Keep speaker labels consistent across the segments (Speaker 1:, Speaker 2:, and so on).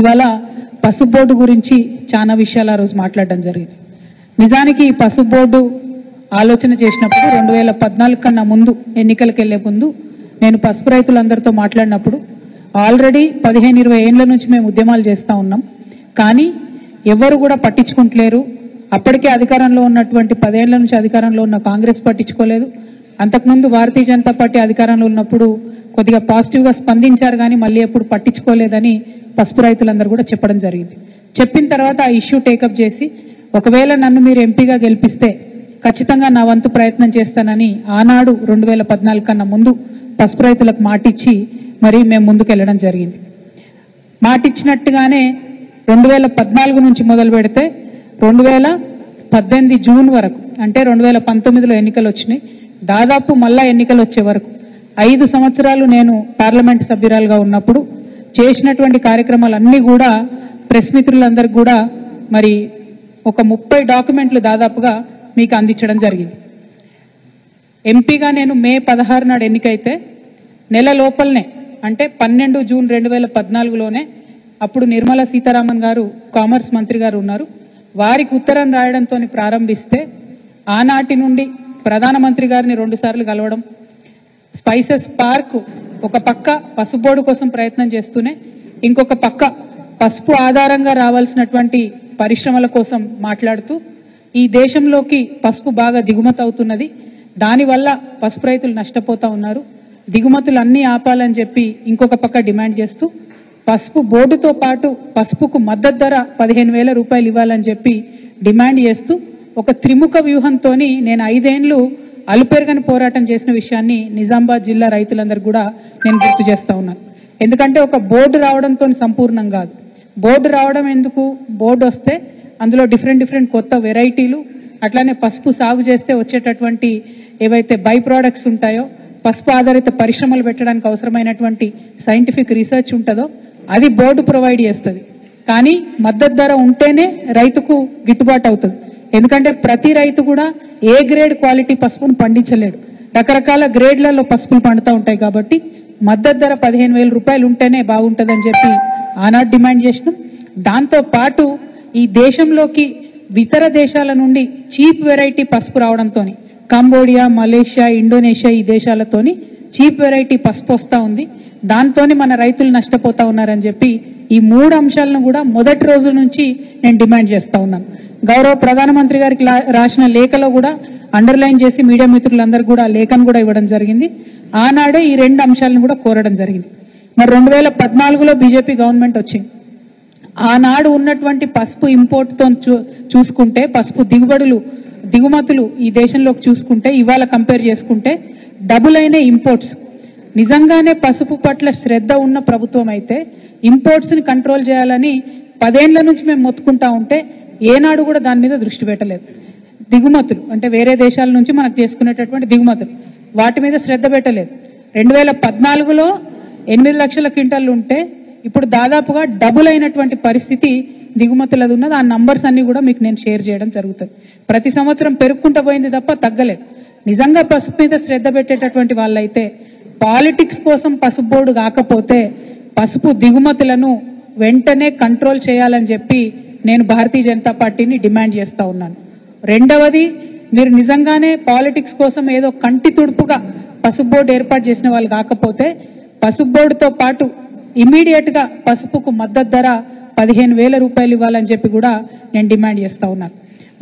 Speaker 1: ఇవాళ పసుపు బోర్డు గురించి చాలా విషయాలు ఆ రోజు మాట్లాడడం జరిగింది. నిజానికి ఈ పసుపు బోర్డు ఆలోచన చేసినప్పుడు 2014 కన్నా ముందు, ఎన్నికలకు వెళ్లే ముందు నేను పసుపు రైతులందరితో మాట్లాడినప్పుడు ఆల్రెడీ 15-20 ఏళ్ల నుంచి మేము ఉద్యమాలు చేస్తూ ఉన్నాం, కానీ ఎవరు కూడా పట్టించుకుంటలేరు. అప్పటికే అధికారంలో ఉన్నటువంటి 10 ఏళ్ల నుంచి అధికారంలో ఉన్న కాంగ్రెస్ పట్టించుకోలేదు. అంతకుముందు భారతీయ జనతా పార్టీ అధికారంలో ఉన్నప్పుడు కొద్దిగా పాజిటివ్గా స్పందించారు, కానీ మళ్ళీ ఎప్పుడు పట్టించుకోలేదని పసుపు రైతులందరూ కూడా చెప్పడం జరిగింది. చెప్పిన తర్వాత ఆ ఇష్యూ టేకప్ చేసి ఒకవేళ నన్ను మీరు ఎంపీగా గెలిపిస్తే ఖచ్చితంగా నా వంతు ప్రయత్నం చేస్తానని ఆనాడు 2014 కన్నా ముందు పసుపు రైతులకు మాటిచ్చి మరి మేము ముందుకెళ్లడం జరిగింది. మాటిచ్చినట్టుగానే 2014 నుంచి మొదలు పెడితే 2018 జూన్ వరకు, అంటే 2019లో ఎన్నికలు వచ్చినాయి, దాదాపు మళ్ళా ఎన్నికలు వచ్చే వరకు 5 సంవత్సరాలు నేను పార్లమెంట్ సభ్యురాలుగా ఉన్నప్పుడు చేసినటువంటి కార్యక్రమాలన్నీ కూడా ప్రెస్ మిత్రులందరికీ కూడా మరి ఒక 30 డాక్యుమెంట్లు దాదాపుగా మీకు అందించడం జరిగింది. ఎంపీగా నేను మే 16 నాడు ఎన్నికైతే నెల లోపలనే, అంటే 12 జూన్ 2014లోనే అప్పుడు నిర్మలా సీతారామన్ గారు కామర్స్ మంత్రి గారు ఉన్నారు, వారికి ఉత్తరం రాయడంతో ప్రారంభిస్తే ఆనాటి నుండి ప్రధానమంత్రి గారిని 2 సార్లు కలవడం, స్పైసెస్ పార్క్ ఒక పక్క పసుపు బోర్డు కోసం ప్రయత్నం చేస్తూనే ఇంకొక పక్క పసుపు ఆధారంగా రావాల్సినటువంటి పరిశ్రమల కోసం మాట్లాడుతూ ఈ దేశంలోకి పసుపు బాగా దిగుమతి అవుతున్నది, దానివల్ల పసుపు రైతులు నష్టపోతా ఉన్నారు, దిగుమతులు అన్నీ ఆపాలని చెప్పి ఇంకొక పక్క డిమాండ్ చేస్తూ పసుపు బోర్డుతో పాటు పసుపుకు మద్దతు ధర 15,000 రూపాయలు ఇవ్వాలని చెప్పి డిమాండ్ చేస్తూ ఒక త్రిముఖ వ్యూహంతో నేను 5 ఏళ్లు అలుపెరగని పోరాటం చేసిన విషయాన్ని నిజామాబాద్ జిల్లా రైతులందరూ కూడా నేను గుర్తు చేస్తా ఉన్నాను. ఎందుకంటే ఒక బోర్డు రావడంతో సంపూర్ణం కాదు. బోర్డు రావడం ఎందుకు, బోర్డు వస్తే అందులో డిఫరెంట్ కొత్త వెరైటీలు, అట్లానే పసుపు సాగు చేస్తే వచ్చేటటువంటి ఏవైతే బై ప్రోడక్ట్స్ ఉంటాయో, పసుపు ఆధారిత పరిశ్రమలు పెట్టడానికి అవసరమైనటువంటి సైంటిఫిక్ రీసెర్చ్ ఉంటుందో అది బోర్డు ప్రొవైడ్ చేస్తుంది. కానీ మద్దతు ధర ఉంటేనే రైతుకు గిట్టుబాటు అవుతుంది. ఎందుకంటే ప్రతి రైతు కూడా ఏ గ్రేడ్ క్వాలిటీ పసుపును పండించలేడు, రకరకాల గ్రేడ్లలో పసుపులు పండుతూ ఉంటాయి. కాబట్టి మద్దతు ధర 15,000 రూపాయలు ఉంటేనే బాగుంటుందని చెప్పి ఆనాడు డిమాండ్ చేసినాం. దాంతో పాటు ఈ దేశంలోకి ఇతర దేశాల నుండి చీప్ వెరైటీ పసుపు రావడంతో, కంబోడియా, మలేషియా, ఇండోనేషియా ఈ దేశాలతోని చీప్ వెరైటీ పసుపు వస్తూ ఉంది, దాంతో మన రైతులు నష్టపోతా ఉన్నారని చెప్పి ఈ 3 అంశాలను కూడా మొదటి రోజు నుంచి నేను డిమాండ్ చేస్తా ఉన్నాను. గౌరవ ప్రధానమంత్రి గారికి రాసిన లేఖలో కూడా అండర్లైన్ చేసి మీడియా మిత్రులందరూ కూడా లేఖను కూడా ఇవ్వడం జరిగింది. ఆనాడే ఈ 2 అంశాలను కూడా కోరడం జరిగింది. మరి 2014లో బీజేపీ గవర్నమెంట్ వచ్చింది. ఆనాడు ఉన్నటువంటి పసుపు ఇంపోర్ట్తో చూసుకుంటే, పసుపు దిగుమతులు ఈ దేశంలోకి చూసుకుంటే, ఇవాళ కంపేర్ చేసుకుంటే డబుల్ అయిన ఇంపోర్ట్స్. నిజంగానే పసుపు పట్ల శ్రద్ధ ఉన్న ప్రభుత్వం అయితే ఇంపోర్ట్స్ ని కంట్రోల్ చేయాలని 10 ఏళ్ల నుంచి మేము మొత్తుకుంటా ఉంటే ఏనాడు కూడా దాని మీద దృష్టి పెట్టలేదు. దిగుమతులు అంటే వేరే దేశాల నుంచి మనకు చేసుకునేటటువంటి దిగుమతులు, వాటి మీద శ్రద్ధ పెట్టలేదు. 2014లో 8 లక్షల క్వింటాలు ఉంటే ఇప్పుడు దాదాపుగా డబుల్ అయినటువంటి పరిస్థితి దిగుమతులది ఉన్నది. ఆ నంబర్స్ అన్ని కూడా మీకు నేను షేర్ చేయడం జరుగుతుంది. ప్రతి సంవత్సరం పెరుగుకుంటూ పోయింది తప్ప తగ్గలేదు. నిజంగా పసుపు మీద శ్రద్ధ పెట్టేటటువంటి వాళ్ళైతే పాలిటిక్స్ కోసం పసుపు బోర్డు కాకపోతే పసుపు దిగుమతులను వెంటనే కంట్రోల్ చేయాలని చెప్పి నేను భారతీయ జనతా పార్టీని డిమాండ్ చేస్తా ఉన్నాను. రెండవది, మీరు నిజంగానే పాలిటిక్స్ కోసం ఏదో కంటి తుడుపుగా పసుపు బోర్డు ఏర్పాటు చేసిన వాళ్ళు కాకపోతే పసుపు బోర్డుతో పాటు ఇమీడియట్ గా పసుపుకు మద్దతు ధర 15,000 రూపాయలు ఇవ్వాలని చెప్పి కూడా నేను డిమాండ్ చేస్తా ఉన్నాను.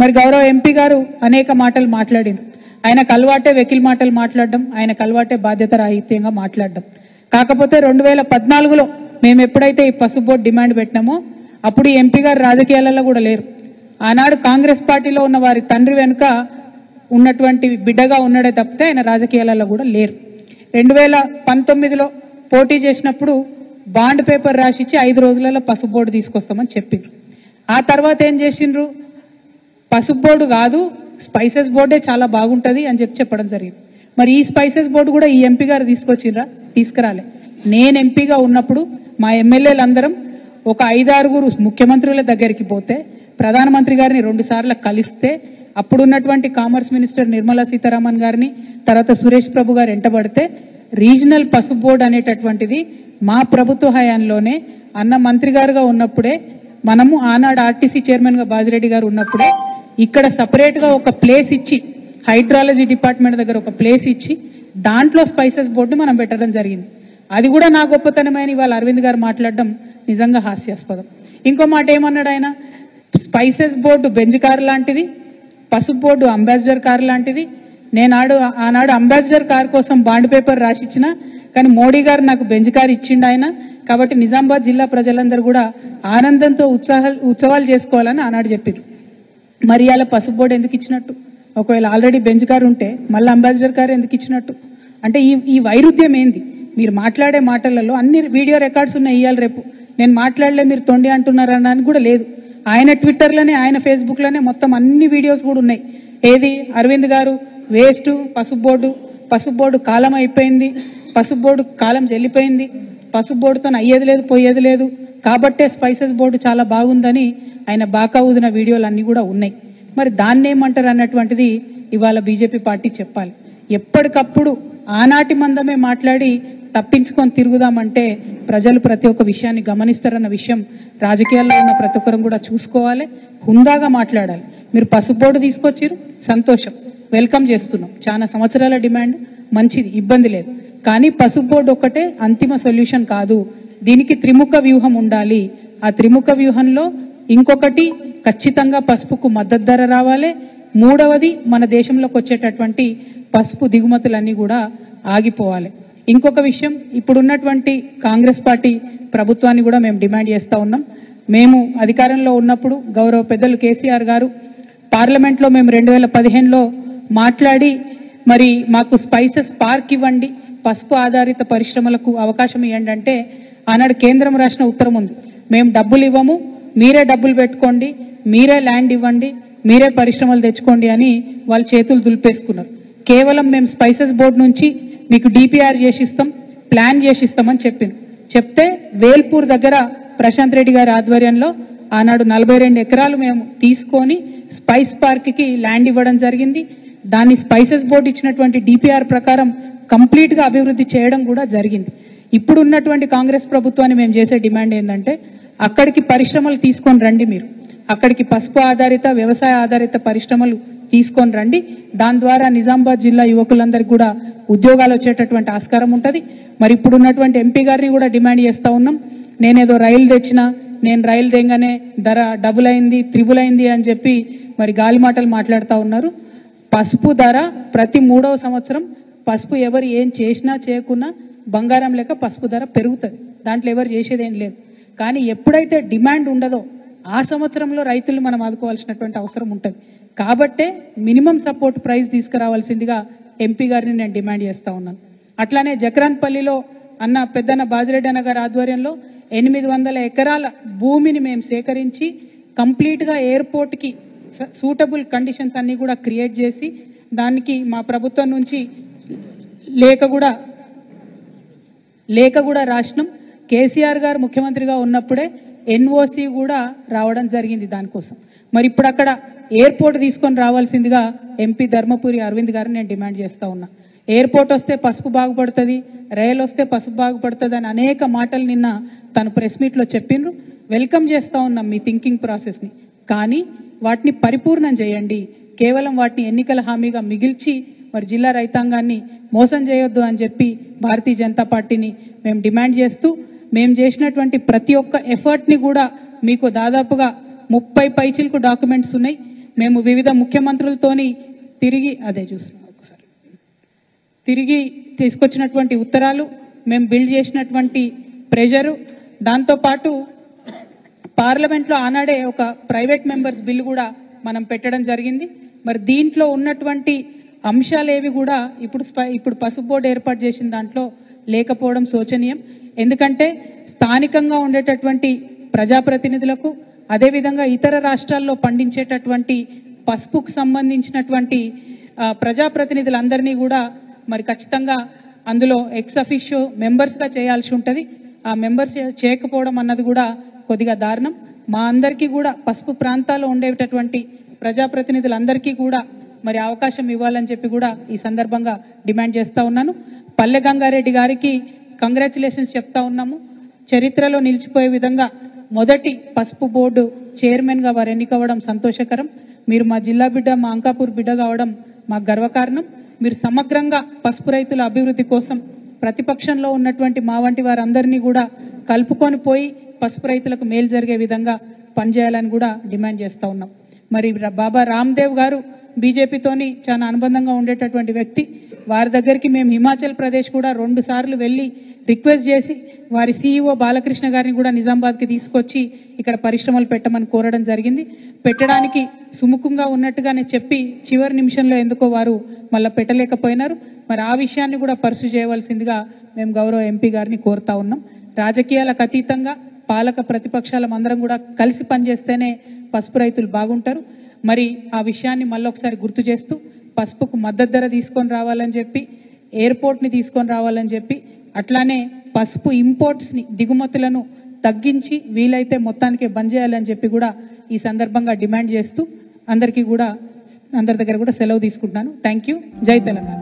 Speaker 1: మరి గౌరవ ఎంపీ గారు అనేక మాటలు మాట్లాడింది. ఆయనకు అలవాటే వెకిల్ మాటలు మాట్లాడడం, ఆయనకు అలవాటే బాధ్యత రాహిత్యంగా మాట్లాడడం. కాకపోతే 2014లో మేము ఎప్పుడైతే ఈ పసుపు బోర్డు డిమాండ్ పెట్టినామో అప్పుడు ఈ ఎంపీ గారు రాజకీయాలలో కూడా లేరు. ఆనాడు కాంగ్రెస్ పార్టీలో ఉన్న వారి తండ్రి వెనుక ఉన్నటువంటి బిడ్డగా ఉన్నాడే తప్పితే ఆయన రాజకీయాలలో కూడా లేరు. 2019లో పోటీ చేసినప్పుడు బాండ్ పేపర్ రాసిచ్చి 5 రోజులలో పసుపు బోర్డు తీసుకొస్తామని చెప్పిండ్రు. ఆ తర్వాత ఏం చేసిండ్రు, పసుపు బోర్డు కాదు స్పైసెస్ బోర్డే చాలా బాగుంటుంది అని చెప్పడం జరిగింది. మరి ఈ స్పైసెస్ బోర్డు కూడా ఈ ఎంపీ గారు తీసుకొచ్చిండ్రా? తీసుకురాలే. నేను ఎంపీగా ఉన్నప్పుడు మా ఎమ్మెల్యేలందరం ఒక 5-6 ముఖ్యమంత్రుల దగ్గరికి పోతే, ప్రధానమంత్రి గారిని 2 సార్లు కలిస్తే, అప్పుడున్నటువంటి కామర్స్ మినిస్టర్ నిర్మలా సీతారామన్ గారిని, తర్వాత సురేష్ ప్రభు గారు ఎంటబడితే రీజనల్ పసుపు బోర్డు అనేటటువంటిది మా ప్రభుత్వ హయాంలోనే అన్న మంత్రి గారుగా ఉన్నప్పుడే, మనము ఆనాడు ఆర్టీసీ చైర్మన్ గా బాజిరెడ్డి గారు ఉన్నప్పుడే ఇక్కడ సపరేట్ గా ఒక ప్లేస్ ఇచ్చి, హైడ్రాలజీ డిపార్ట్మెంట్ దగ్గర ఒక ప్లేస్ ఇచ్చి దాంట్లో స్పైసెస్ బోర్డు మనం పెట్టడం జరిగింది. అది కూడా నా గొప్పతనమైన ఇవాళ అరవింద్ గారు మాట్లాడడం నిజంగా హాస్యాస్పదం. ఇంకో మాట ఏమన్నాడు ఆయన, స్పైసెస్ బోర్డు బెంజ్ కార్ లాంటిది, పసుపు బోర్డు అంబాసిడర్ కార్ లాంటిది. ఆనాడు అంబాసిడర్ కార్ కోసం బాండ్ పేపర్ రాసిచ్చిన, కానీ మోడీ గారు నాకు బెంజ్ కార్ ఇచ్చిండు ఆయన. కాబట్టి నిజామాబాద్ జిల్లా ప్రజలందరూ కూడా ఆనందంతో ఉత్సవాలు చేసుకోవాలని ఆనాడు చెప్పారు. మరి అలా పసుపు బోర్డు ఎందుకు ఇచ్చినట్టు? ఒకవేళ ఆల్రెడీ బెంజ్ కార్ ఉంటే మళ్ళీ అంబాసిడర్ కార్ ఎందుకు ఇచ్చినట్టు? అంటే ఈ వైరుధ్యం ఏంది? మీరు మాట్లాడే మాటలలో అన్ని వీడియో రికార్డ్స్ ఉన్నాయి. ఇవాళ రేపు నేను మాట్లాడలే మీరు తొండి అంటున్నారని కూడా లేదు. ఆయన ట్విట్టర్లోనే, ఆయన ఫేస్బుక్లోనే మొత్తం అన్ని వీడియోస్ కూడా ఉన్నాయి. ఏది అరవింద్ గారు వేస్ట్, పసుపు బోర్డు కాలం అయిపోయింది, పసుపు బోర్డు కాలం చెల్లిపోయింది, పసుపు బోర్డుతో అయ్యేది లేదు పోయేది లేదు, కాబట్టే స్పైసెస్ బోర్డు చాలా బాగుందని ఆయన బాకా ఊదిన వీడియోలు అన్నీ కూడా ఉన్నాయి. మరి దాన్ని ఏమంటారు అన్నటువంటిది ఇవాళ బీజేపీ పార్టీ చెప్పాలి. ఎప్పటికప్పుడు ఆనాటి మందమే మాట్లాడి తప్పించుకొని తిరుగుదామంటే ప్రజలు ప్రతి ఒక్క విషయాన్ని గమనిస్తారన్న విషయం రాజకీయాల్లో ఉన్న ప్రతి ఒక్కరం కూడా చూసుకోవాలి. హుందాగా మాట్లాడాలి. మీరు పసుపు బోర్డు తీసుకొచ్చారు, సంతోషం, వెల్కమ్ చేస్తున్నాం. చాలా సంవత్సరాల డిమాండ్, మంచిది, ఇబ్బంది లేదు. కానీ పసుపు బోర్డు ఒక్కటే అంతిమ సొల్యూషన్ కాదు. దీనికి త్రిముఖ వ్యూహం ఉండాలి. ఆ త్రిముఖ వ్యూహంలో ఇంకొకటి, ఖచ్చితంగా పసుపుకు మద్దతు ధర రావాలి. మూడవది, మన దేశంలోకి వచ్చేటటువంటి పసుపు దిగుమతులన్నీ కూడా ఆగిపోవాలి. ఇంకొక విషయం, ఇప్పుడున్నటువంటి కాంగ్రెస్ పార్టీ ప్రభుత్వాన్ని కూడా మేము డిమాండ్ చేస్తూ ఉన్నాం. మేము అధికారంలో ఉన్నప్పుడు గౌరవ పెద్దలు కేసీఆర్ గారు పార్లమెంట్లో మేము 2015లో మాట్లాడి, మరి మాకు స్పైసెస్ పార్క్ ఇవ్వండి, పసుపు ఆధారిత పరిశ్రమలకు అవకాశం ఇవ్వండి అంటే ఆనాడు కేంద్రం రాసిన ఉత్తరం ఉంది, మేము డబ్బులు ఇవ్వము, మీరే డబ్బులు పెట్టుకోండి, మీరే ల్యాండ్ ఇవ్వండి, మీరే పరిశ్రమలు తెచ్చుకోండి అని వాళ్ళు చేతులు దులిపేసుకున్నారు. కేవలం మేము స్పైసెస్ బోర్డు నుంచి మీకు డిపిఆర్ చేసిస్తాం, ప్లాన్ చేసిస్తామని చెప్తే వేల్పూర్ దగ్గర ప్రశాంత్ రెడ్డి గారి ఆధ్వర్యంలో ఆనాడు 42 ఎకరాలు మేము తీసుకొని స్పైస్ పార్క్ కి ల్యాండ్ ఇవ్వడం జరిగింది. దాన్ని స్పైసెస్ బోర్డు ఇచ్చినటువంటి డిపిఆర్ ప్రకారం కంప్లీట్ గా అభివృద్ధి చేయడం కూడా జరిగింది. ఇప్పుడు ఉన్నటువంటి కాంగ్రెస్ ప్రభుత్వాన్ని మేము చేసే డిమాండ్ ఏంటంటే, అక్కడికి పరిశ్రమలు తీసుకొని రండి, మీరు అక్కడికి పసుపు ఆధారిత వ్యవసాయ ఆధారిత పరిశ్రమలు తీసుకొని రండి. దాని ద్వారా నిజామాబాద్ జిల్లా యువకులందరికీ కూడా ఉద్యోగాలు వచ్చేటటువంటి ఆస్కారం ఉంటుంది. మరి ఇప్పుడు ఉన్నటువంటి ఎంపీ గారిని కూడా డిమాండ్ చేస్తూ ఉన్నాం. నేనేదో రైలు తెచ్చినా, నేను రైలు తెంగానే ధర డబుల్ అయింది, త్రిబుల్ అయింది అని చెప్పి మరి గాలి మాటలు మాట్లాడుతూ ఉన్నారు. పసుపు ధర ప్రతి 3వ సంవత్సరం పసుపు ఎవరు ఏం చేసినా చేయకున్నా బంగారం లెక్క పసుపు ధర పెరుగుతుంది. దాంట్లో ఎవరు చేసేదేం లేదు. కానీ ఎప్పుడైతే డిమాండ్ ఉండదో ఆ సంవత్సరంలో రైతులు మనం ఆదుకోవాల్సినటువంటి అవసరం ఉంటుంది. కాబట్టే మినిమం సపోర్ట్ ప్రైస్ తీసుకురావాల్సిందిగా ఎంపీ గారిని నేను డిమాండ్ చేస్తూ ఉన్నాను. అట్లానే జక్రాన్పల్లిలో అన్న పెద్దన్న బాజిరెడ్డి అన్న గారి ఆధ్వర్యంలో 800 ఎకరాల భూమిని మేము సేకరించి కంప్లీట్గా ఎయిర్పోర్ట్కి సూటబుల్ కండిషన్స్ అన్నీ కూడా క్రియేట్ చేసి దానికి మా ప్రభుత్వం నుంచి లేఖ కూడా రాసినాం. కేసీఆర్ గారు ముఖ్యమంత్రిగా ఉన్నప్పుడే ఎన్ఓసి కూడా రావడం జరిగింది దానికోసం. మరి ఇప్పుడు అక్కడ ఎయిర్పోర్ట్ తీసుకొని రావాల్సిందిగా ఎంపీ ధర్మపురి అరవింద్ గారిని నేను డిమాండ్ చేస్తూ ఉన్నా. ఎయిర్పోర్ట్ వస్తే పసుపు బాగుపడుతుంది, రైలు వస్తే పసుపు బాగుపడుతుంది అని అనేక మాటలు నిన్న తను ప్రెస్ మీట్లో చెప్పిండ్రు. వెల్కమ్ చేస్తూ ఉన్నాం మీ థింకింగ్ ప్రాసెస్ని, కానీ వాటిని పరిపూర్ణం చేయండి. కేవలం వాటిని ఎన్నికల హామీగా మిగిల్చి మరి జిల్లా రైతాంగాన్ని మోసం చేయొద్దు అని చెప్పి భారతీయ జనతా పార్టీని మేము డిమాండ్ చేస్తూ, మేము చేసినటువంటి ప్రతి ఒక్క ఎఫర్ట్ని కూడా మీకు దాదాపుగా 30 పైచిలకు డాక్యుమెంట్స్ ఉన్నాయి. మేము వివిధ ముఖ్యమంత్రులతోని తిరిగి తీసుకొచ్చినటువంటి ఉత్తరాలు, మేము బిల్డ్ చేసినటువంటి ప్రెషరు, దాంతోపాటు పార్లమెంట్లో ఆనాడే ఒక ప్రైవేట్ మెంబర్స్ బిల్లు కూడా మనం పెట్టడం జరిగింది. మరి దీంట్లో ఉన్నటువంటి అంశాలేవి కూడా ఇప్పుడు పసుపు బోర్డు ఏర్పాటు చేసిన దాంట్లో లేకపోవడం శోచనీయం. ఎందుకంటే స్థానికంగా ఉండేటటువంటి ప్రజాప్రతినిధులకు, అదేవిధంగా ఇతర రాష్ట్రాల్లో పండించేటటువంటి పసుపుకు సంబంధించినటువంటి ప్రజాప్రతినిధులందరినీ కూడా మరి ఖచ్చితంగా అందులో ఎక్స్ అఫిషియో మెంబర్స్గా చేయాల్సి ఉంటుంది. ఆ మెంబర్స్ చేయకపోవడం అన్నది కూడా కొద్దిగా దారుణం. మా అందరికీ కూడా పసుపు ప్రాంతాల్లో ఉండేటటువంటి ప్రజాప్రతినిధులందరికీ కూడా మరి అవకాశం ఇవ్వాలని చెప్పి కూడా ఈ సందర్భంగా డిమాండ్ చేస్తూ ఉన్నాను. పల్లె గంగారెడ్డి గారికి కంగ్రాచులేషన్స్ చెప్తా ఉన్నాము. చరిత్రలో నిలిచిపోయే విధంగా మొదటి పసుపు బోర్డు చైర్మన్గా వారు ఎన్నికవ్వడం సంతోషకరం. మీరు మా జిల్లా బిడ్డ, మా అంకాపూర్ బిడ్డ కావడం మాకు గర్వకారణం. మీరు సమగ్రంగా పసుపు రైతుల అభివృద్ధి కోసం ప్రతిపక్షంలో ఉన్నటువంటి మా వంటి వారందరినీ కూడా కలుపుకొని పోయి పసుపు రైతులకు మేలు జరిగే విధంగా పనిచేయాలని కూడా డిమాండ్ చేస్తూ ఉన్నాం. మరి బాబా రామ్దేవ్ గారు బీజేపీతోని చాలా అనుబంధంగా ఉండేటటువంటి వ్యక్తి. వారి దగ్గరికి మేము హిమాచల్ ప్రదేశ్ కూడా 2 సార్లు వెళ్ళి రిక్వెస్ట్ చేసి వారి CEO బాలకృష్ణ గారిని కూడా నిజామాబాద్కి తీసుకొచ్చి ఇక్కడ పరిశ్రమలు పెట్టమని కోరడం జరిగింది. పెట్టడానికి సుముఖంగా ఉన్నట్టుగానే చెప్పి చివరి నిమిషంలో ఎందుకో వారు మళ్ళీ పెట్టలేకపోయినారు. మరి ఆ విషయాన్ని కూడా పర్సు చేయవలసిందిగా మేము గౌరవ ఎంపీ గారిని కోరుతా ఉన్నాం. రాజకీయాలకు అతీతంగా పాలక ప్రతిపక్షాల అందరం కూడా కలిసి పనిచేస్తేనే పసుపు రైతులు బాగుంటారు. మరి ఆ విషయాన్ని మళ్ళొకసారి గుర్తు చేస్తూ పసుపుకు మద్దతు ధర తీసుకొని రావాలని చెప్పి, ఎయిర్పోర్ట్ని తీసుకొని రావాలని చెప్పి, అట్లానే పసుపు ఇంపోర్ట్స్ని దిగుమతులను తగ్గించి వీలైతే మొత్తానికి బంద్ చేయాలని చెప్పి కూడా ఈ సందర్భంగా డిమాండ్ చేస్తూ అందరి దగ్గర కూడా సెలవు తీసుకుంటున్నాను. Thank you. జై తెలంగాణ.